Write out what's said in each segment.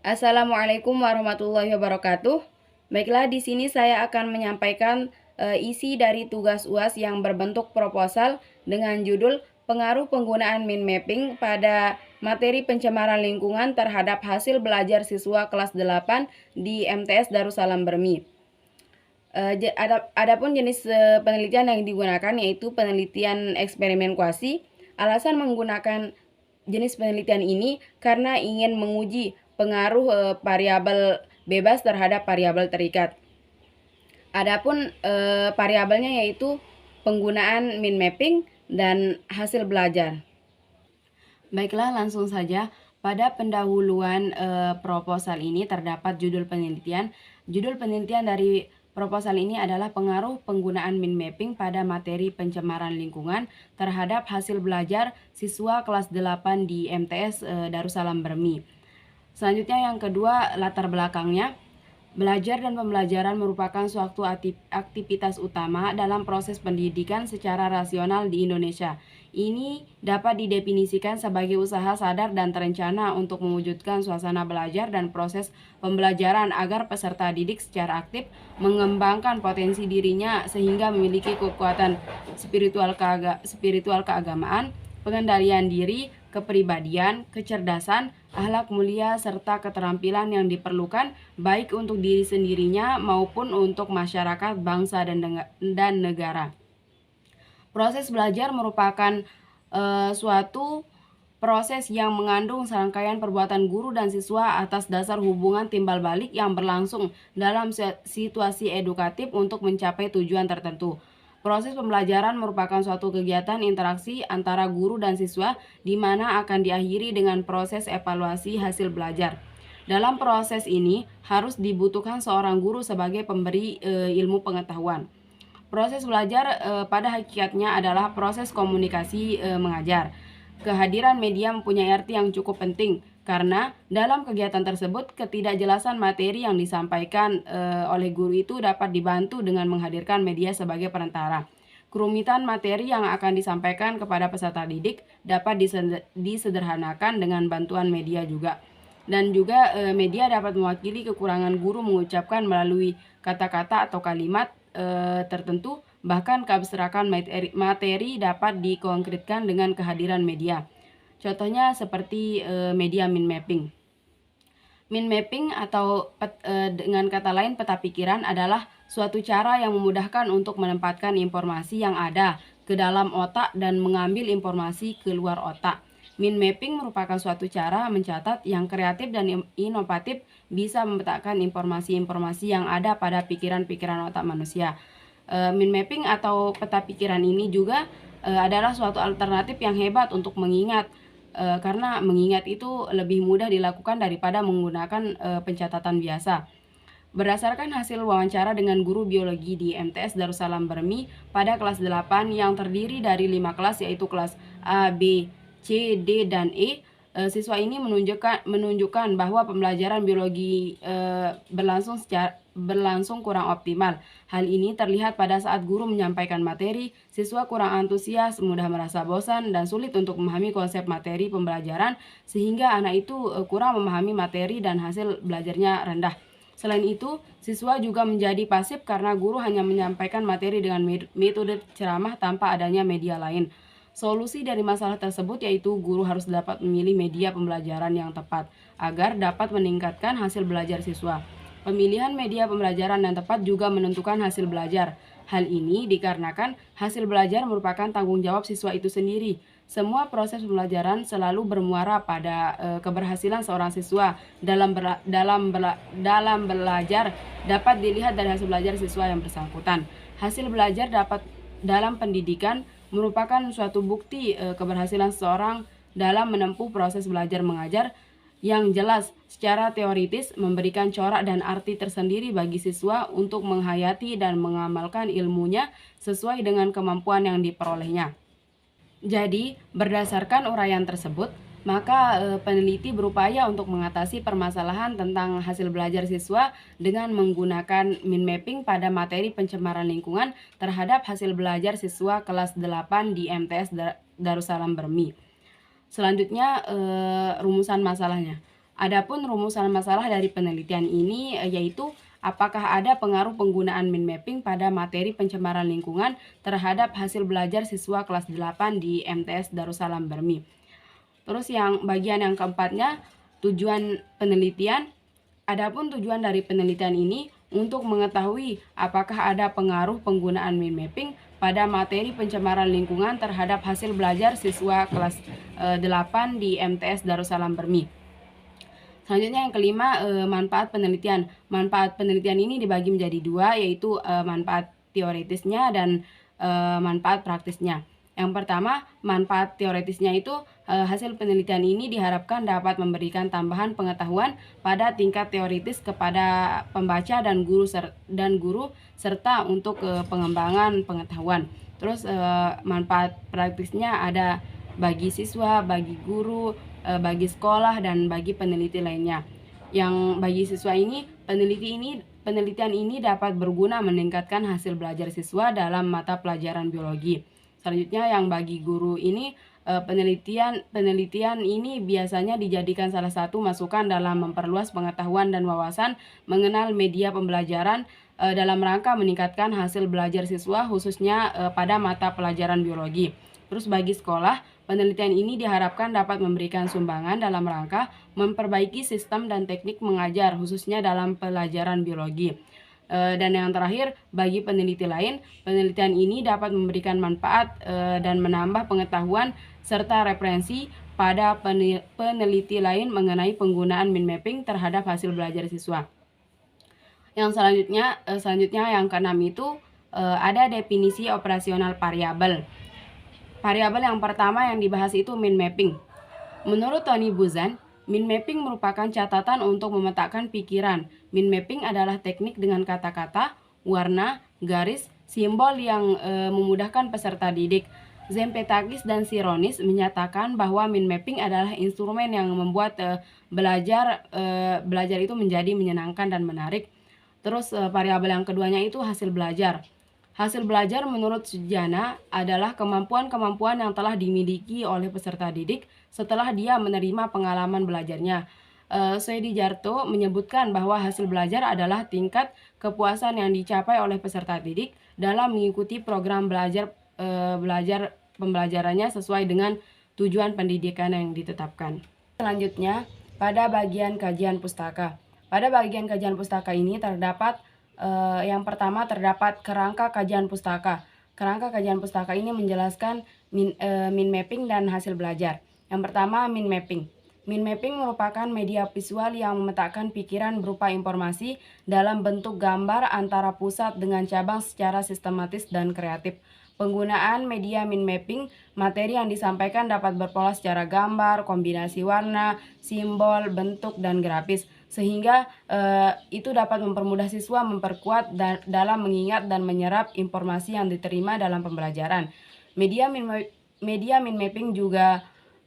Assalamualaikum warahmatullahi wabarakatuh. Baiklah, di sini saya akan menyampaikan isi dari tugas UAS yang berbentuk proposal dengan judul Pengaruh Penggunaan Mind Mapping pada Materi Pencemaran Lingkungan terhadap Hasil Belajar Siswa Kelas 8 di MTS Darussalam Bermi. Adapun jenis penelitian yang digunakan yaitu penelitian eksperimen kuasi. Alasan menggunakan jenis penelitian ini karena ingin menguji pengaruh variabel bebas terhadap variabel terikat. Adapun variabelnya yaitu penggunaan mind mapping dan hasil belajar. Baiklah, langsung saja. Pada pendahuluan proposal ini terdapat judul penelitian. Judul penelitian dari proposal ini adalah pengaruh penggunaan mind mapping pada materi pencemaran lingkungan terhadap hasil belajar siswa kelas 8 di MTS Darussalam Bermi. Selanjutnya yang kedua, latar belakangnya. Belajar dan pembelajaran merupakan suatu aktivitas utama dalam proses pendidikan secara rasional di Indonesia. Ini dapat didefinisikan sebagai usaha sadar dan terencana untuk mewujudkan suasana belajar dan proses pembelajaran agar peserta didik secara aktif mengembangkan potensi dirinya sehingga memiliki kekuatan spiritual keagamaan, pengendalian diri, kepribadian, kecerdasan, akhlak mulia, serta keterampilan yang diperlukan baik untuk diri sendirinya maupun untuk masyarakat, bangsa, dan negara. Proses belajar merupakan suatu proses yang mengandung serangkaian perbuatan guru dan siswa atas dasar hubungan timbal balik yang berlangsung dalam situasi edukatif untuk mencapai tujuan tertentu. Proses pembelajaran merupakan suatu kegiatan interaksi antara guru dan siswa di mana akan diakhiri dengan proses evaluasi hasil belajar. Dalam proses ini harus dibutuhkan seorang guru sebagai pemberi ilmu pengetahuan. Proses belajar pada hakikatnya adalah proses komunikasi mengajar. Kehadiran media mempunyai arti yang cukup penting karena dalam kegiatan tersebut ketidakjelasan materi yang disampaikan oleh guru itu dapat dibantu dengan menghadirkan media sebagai perantara. Kerumitan materi yang akan disampaikan kepada peserta didik dapat disederhanakan dengan bantuan media juga. Dan juga media dapat mewakili kekurangan guru mengucapkan melalui kata-kata atau kalimat tertentu. Bahkan keabstrakan materi dapat dikonkretkan dengan kehadiran media. Contohnya seperti media mind mapping. Mind mapping atau dengan kata lain peta pikiran adalah suatu cara yang memudahkan untuk menempatkan informasi yang ada ke dalam otak dan mengambil informasi keluar otak. Mind mapping merupakan suatu cara mencatat yang kreatif dan inovatif bisa memetakan informasi-informasi yang ada pada pikiran-pikiran otak manusia. Mind mapping atau peta pikiran ini juga adalah suatu alternatif yang hebat untuk mengingat karena mengingat itu lebih mudah dilakukan daripada menggunakan pencatatan biasa. Berdasarkan hasil wawancara dengan guru biologi di MTS Darussalam Bermi pada kelas 8 yang terdiri dari 5 kelas yaitu kelas A, B, C, D, dan E, siswa ini menunjukkan bahwa pembelajaran biologi berlangsung kurang optimal. Hal ini terlihat pada saat guru menyampaikan materi, siswa kurang antusias, mudah merasa bosan, dan sulit untuk memahami konsep materi pembelajaran, sehingga anak itu kurang memahami materi dan hasil belajarnya rendah. Selain itu, siswa juga menjadi pasif karena guru hanya menyampaikan materi dengan metode ceramah tanpa adanya media lain. Solusi dari masalah tersebut yaitu guru harus dapat memilih media pembelajaran yang tepat agar dapat meningkatkan hasil belajar siswa. Pemilihan media pembelajaran yang tepat juga menentukan hasil belajar. Hal ini dikarenakan hasil belajar merupakan tanggung jawab siswa itu sendiri. Semua proses pembelajaran selalu bermuara pada keberhasilan seorang siswa dalam belajar dapat dilihat dari hasil belajar siswa yang bersangkutan. Hasil belajar dalam pendidikan merupakan suatu bukti keberhasilan seseorang dalam menempuh proses belajar mengajar yang jelas secara teoritis memberikan corak dan arti tersendiri bagi siswa untuk menghayati dan mengamalkan ilmunya sesuai dengan kemampuan yang diperolehnya. Jadi, berdasarkan uraian tersebut, maka peneliti berupaya untuk mengatasi permasalahan tentang hasil belajar siswa dengan menggunakan mind mapping pada materi pencemaran lingkungan terhadap hasil belajar siswa kelas 8 di MTS Darussalam Bermi. Selanjutnya rumusan masalahnya. Adapun rumusan masalah dari penelitian ini yaitu apakah ada pengaruh penggunaan mind mapping pada materi pencemaran lingkungan terhadap hasil belajar siswa kelas 8 di MTS Darussalam Bermi. Terus yang bagian yang keempatnya, tujuan penelitian. Adapun tujuan dari penelitian ini untuk mengetahui apakah ada pengaruh penggunaan mind mapping pada materi pencemaran lingkungan terhadap hasil belajar siswa kelas 8 di MTS Darussalam Bermi. Selanjutnya yang kelima, manfaat penelitian. Manfaat penelitian ini dibagi menjadi dua, yaitu manfaat teoritisnya dan manfaat praktisnya. Yang pertama, manfaat teoritisnya itu hasil penelitian ini diharapkan dapat memberikan tambahan pengetahuan pada tingkat teoritis kepada pembaca dan guru serta untuk pengembangan pengetahuan. Terus manfaat praktisnya ada bagi siswa, bagi guru, bagi sekolah, dan bagi peneliti lainnya. Yang bagi siswa ini, penelitian ini dapat berguna meningkatkan hasil belajar siswa dalam mata pelajaran biologi. Selanjutnya yang bagi guru ini, penelitian ini biasanya dijadikan salah satu masukan dalam memperluas pengetahuan dan wawasan mengenal media pembelajaran dalam rangka meningkatkan hasil belajar siswa khususnya pada mata pelajaran biologi. Terus bagi sekolah, penelitian ini diharapkan dapat memberikan sumbangan dalam rangka memperbaiki sistem dan teknik mengajar khususnya dalam pelajaran biologi. Dan yang terakhir, bagi peneliti lain, penelitian ini dapat memberikan manfaat dan menambah pengetahuan serta referensi pada peneliti lain mengenai penggunaan mind mapping terhadap hasil belajar siswa. Yang selanjutnya yang keenam itu ada definisi operasional variabel. Variabel yang pertama yang dibahas itu mind mapping. Menurut Tony Buzan, mind mapping merupakan catatan untuk memetakan pikiran. Mind mapping adalah teknik dengan kata-kata, warna, garis, simbol yang memudahkan peserta didik. Zempetakis dan Sironis menyatakan bahwa mind mapping adalah instrumen yang membuat belajar itu menjadi menyenangkan dan menarik. Terus variabel yang keduanya itu hasil belajar. Hasil belajar menurut Sujana adalah kemampuan-kemampuan yang telah dimiliki oleh peserta didik setelah dia menerima pengalaman belajarnya. Soedi Jarto menyebutkan bahwa hasil belajar adalah tingkat kepuasan yang dicapai oleh peserta didik dalam mengikuti program belajar pembelajarannya sesuai dengan tujuan pendidikan yang ditetapkan. Selanjutnya, pada bagian kajian pustaka. Pada bagian kajian pustaka ini terdapat yang pertama terdapat kerangka kajian pustaka. Kerangka kajian pustaka ini menjelaskan mind mapping dan hasil belajar. Yang pertama, mind mapping. Mind mapping merupakan media visual yang memetakan pikiran berupa informasi dalam bentuk gambar antara pusat dengan cabang secara sistematis dan kreatif. Penggunaan media mind mapping, materi yang disampaikan dapat berpola secara gambar, kombinasi warna, simbol, bentuk, dan grafis, sehingga itu dapat mempermudah siswa memperkuat dalam mengingat dan menyerap informasi yang diterima dalam pembelajaran. Media mind mapping juga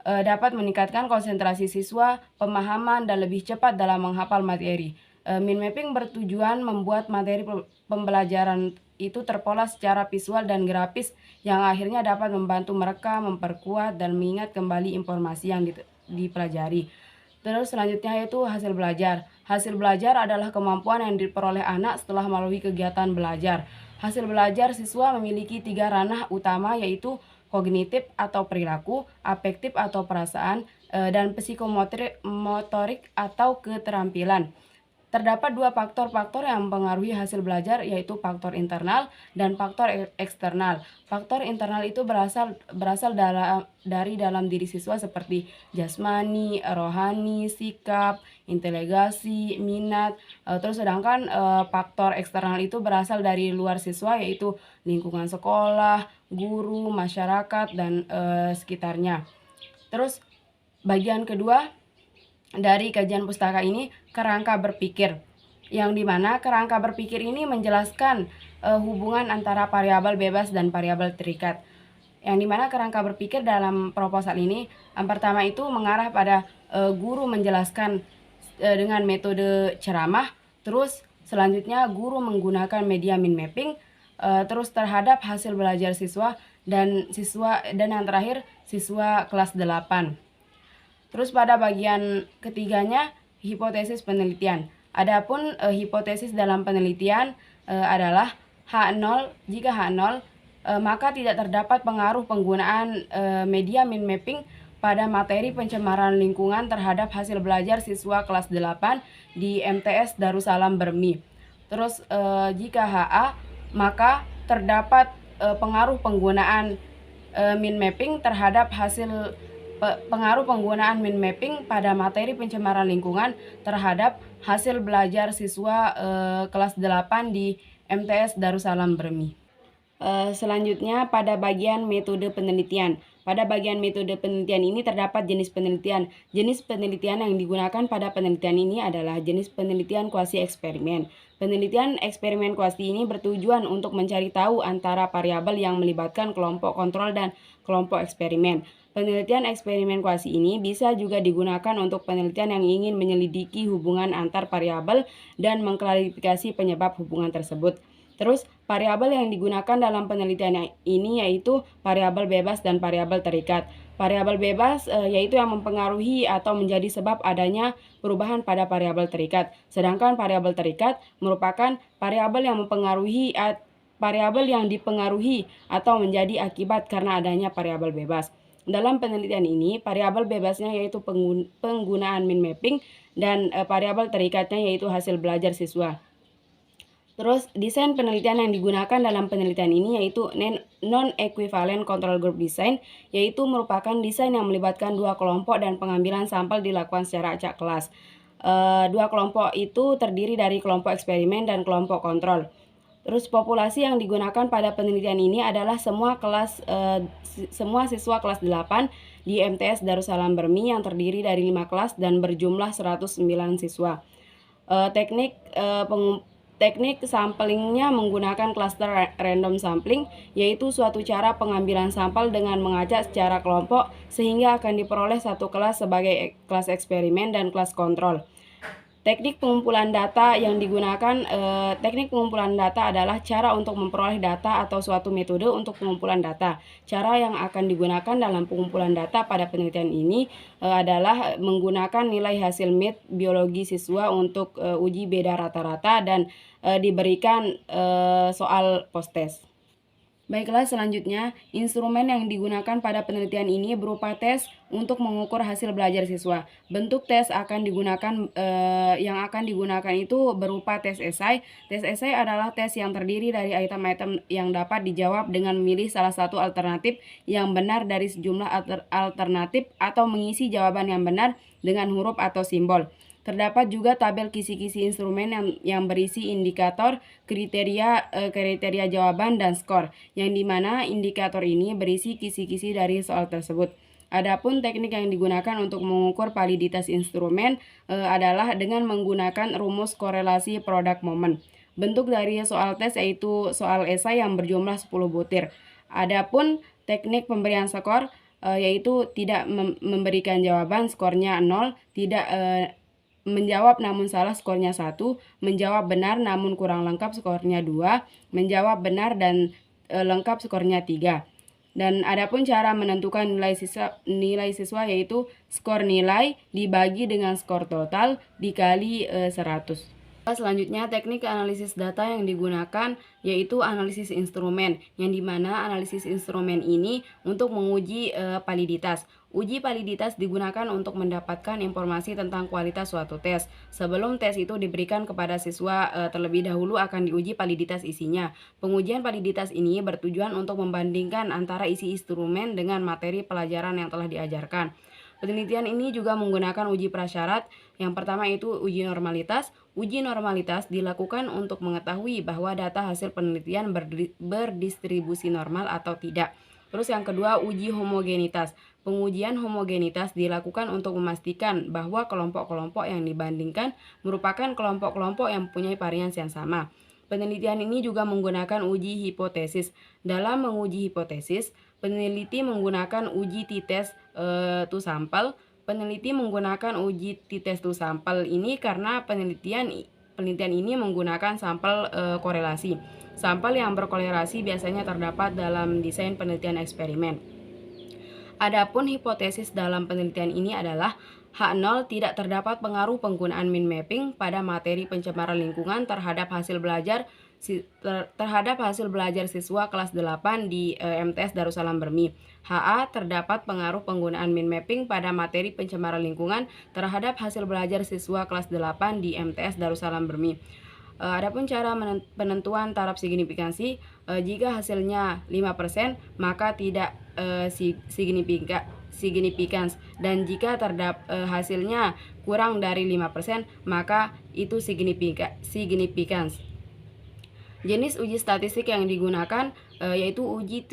dapat meningkatkan konsentrasi siswa, pemahaman, dan lebih cepat dalam menghafal materi. Mind mapping bertujuan membuat materi pembelajaran itu terpola secara visual dan grafis yang akhirnya dapat membantu mereka memperkuat dan mengingat kembali informasi yang dipelajari. Terus selanjutnya yaitu hasil belajar. Hasil belajar adalah kemampuan yang diperoleh anak setelah melalui kegiatan belajar. Hasil belajar siswa memiliki 3 ranah utama, yaitu kognitif atau perilaku, afektif atau perasaan, dan psikomotorik atau keterampilan. Terdapat 2 faktor-faktor yang mempengaruhi hasil belajar, yaitu faktor internal dan faktor eksternal. Faktor internal itu berasal dari dalam diri siswa seperti jasmani, rohani, sikap, inteligasi, minat. Terus sedangkan faktor eksternal itu berasal dari luar siswa, yaitu lingkungan sekolah, guru, masyarakat, dan sekitarnya. Terus bagian kedua dari kajian pustaka ini, kerangka berpikir, yang dimana kerangka berpikir ini menjelaskan hubungan antara variabel bebas dan variabel terikat. Yang dimana kerangka berpikir dalam proposal ini, yang pertama itu mengarah pada guru menjelaskan dengan metode ceramah, terus selanjutnya guru menggunakan media mind mapping, terus terhadap hasil belajar siswa dan yang terakhir siswa kelas 8. Terus pada bagian ketiganya hipotesis penelitian. Adapun hipotesis dalam penelitian adalah H0. Jika H0 maka tidak terdapat pengaruh penggunaan media min mapping pada materi pencemaran lingkungan terhadap hasil belajar siswa kelas 8 di MTS Darussalam Bermi. Terus jika HA maka terdapat pengaruh penggunaan min mapping terhadap pengaruh penggunaan min mapping pada materi pencemaran lingkungan terhadap hasil belajar siswa kelas 8 di MTS Darussalam Bermi. Selanjutnya pada bagian metode penelitian. Pada bagian metode penelitian ini terdapat jenis penelitian. Jenis penelitian yang digunakan pada penelitian ini adalah jenis penelitian kuasi eksperimen. Penelitian eksperimen kuasi ini bertujuan untuk mencari tahu antara variabel yang melibatkan kelompok kontrol dan kelompok eksperimen. Penelitian eksperimen kuasi ini bisa juga digunakan untuk penelitian yang ingin menyelidiki hubungan antar variabel dan mengklarifikasi penyebab hubungan tersebut. Terus, variabel yang digunakan dalam penelitian ini yaitu variabel bebas dan variabel terikat. Variabel bebas yaitu yang mempengaruhi atau menjadi sebab adanya perubahan pada variabel terikat. Sedangkan variabel terikat merupakan variabel yang dipengaruhi atau menjadi akibat karena adanya variabel bebas. Dalam penelitian ini, variabel bebasnya yaitu penggunaan min mapping dan variabel terikatnya yaitu hasil belajar siswa. Terus, desain penelitian yang digunakan dalam penelitian ini yaitu non-equivalent control group design, yaitu merupakan desain yang melibatkan dua kelompok dan pengambilan sampel dilakukan secara acak kelas. Dua kelompok itu terdiri dari kelompok eksperimen dan kelompok kontrol. Terus populasi yang digunakan pada penelitian ini adalah semua siswa kelas 8 di MTS Darussalam Bermi yang terdiri dari 5 kelas dan berjumlah 109 siswa. Teknik samplingnya menggunakan cluster random sampling, yaitu suatu cara pengambilan sampel dengan mengacak secara kelompok sehingga akan diperoleh satu kelas sebagai kelas eksperimen dan kelas kontrol. Teknik pengumpulan data yang digunakan, teknik pengumpulan data adalah cara untuk memperoleh data atau suatu metode untuk pengumpulan data. Cara yang akan digunakan dalam pengumpulan data pada penelitian ini adalah menggunakan nilai hasil MIT biologi siswa untuk uji beda rata-rata dan diberikan soal post-test. Baiklah, selanjutnya, instrumen yang digunakan pada penelitian ini berupa tes untuk mengukur hasil belajar siswa. Bentuk tes yang akan digunakan itu berupa tes esai. Tes esai adalah tes yang terdiri dari item-item yang dapat dijawab dengan memilih salah satu alternatif yang benar dari sejumlah alternatif atau mengisi jawaban yang benar dengan huruf atau simbol. Terdapat juga tabel kisi-kisi instrumen yang berisi indikator, kriteria jawaban, dan skor, yang dimana indikator ini berisi kisi-kisi dari soal tersebut. Adapun teknik yang digunakan untuk mengukur validitas instrumen adalah dengan menggunakan rumus korelasi product moment. Bentuk dari soal tes yaitu soal esai yang berjumlah 10 butir. Adapun teknik pemberian skor yaitu tidak memberikan jawaban, skornya 0, tidak menjawab namun salah, skornya 1, menjawab benar namun kurang lengkap, skornya 2, menjawab benar dan lengkap, skornya 3. Dan adapun cara menentukan nilai siswa yaitu skor nilai dibagi dengan skor total dikali 100. Selanjutnya, teknik analisis data yang digunakan yaitu analisis instrumen, yang dimana analisis instrumen ini untuk menguji validitas. Uji validitas digunakan untuk mendapatkan informasi tentang kualitas suatu tes. Sebelum tes itu diberikan kepada siswa, terlebih dahulu akan diuji validitas isinya. Pengujian validitas ini bertujuan untuk membandingkan antara isi instrumen dengan materi pelajaran yang telah diajarkan. Penelitian ini juga menggunakan uji prasyarat. Yang pertama itu uji normalitas. Uji normalitas dilakukan untuk mengetahui bahwa data hasil penelitian berdistribusi normal atau tidak. Terus yang kedua, uji homogenitas. Pengujian homogenitas dilakukan untuk memastikan bahwa kelompok-kelompok yang dibandingkan merupakan kelompok-kelompok yang mempunyai varians yang sama. Penelitian ini juga menggunakan uji hipotesis. Dalam menguji hipotesis, peneliti menggunakan uji t-test to sample. Peneliti menggunakan uji t-test to sample ini karena penelitian ini menggunakan sampel korelasi. Sampel yang berkorelasi biasanya terdapat dalam desain penelitian eksperimen. Adapun hipotesis dalam penelitian ini adalah H0 tidak terdapat pengaruh penggunaan min mapping pada materi pencemaran lingkungan terhadap hasil belajar siswa kelas 8 di MTS Darussalam Bermi. HA terdapat pengaruh penggunaan min mapping pada materi pencemaran lingkungan terhadap hasil belajar siswa kelas 8 di MTS Darussalam Bermi. Adapun cara penentuan taraf signifikansi, jika hasilnya 5% maka tidak signifikans, dan jika hasilnya kurang dari 5% maka itu signifikans. Jenis uji statistik yang digunakan yaitu uji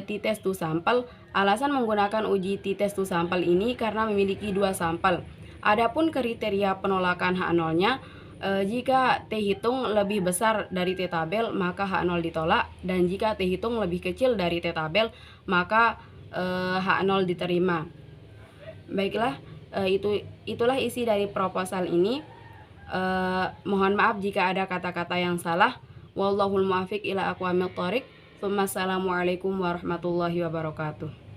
t-test to sample. Alasan menggunakan uji t-test to sample ini karena memiliki 2 sampel. Adapun kriteria penolakan H0-nya, jika T hitung lebih besar dari T tabel maka H0 ditolak, dan jika T hitung lebih kecil dari T tabel maka H0 diterima. Baiklah, itulah isi dari proposal ini. Mohon maaf jika ada kata-kata yang salah. Wallahul muwaffiq ila aqwamit thoriq. Wassalamualaikum warahmatullahi wabarakatuh.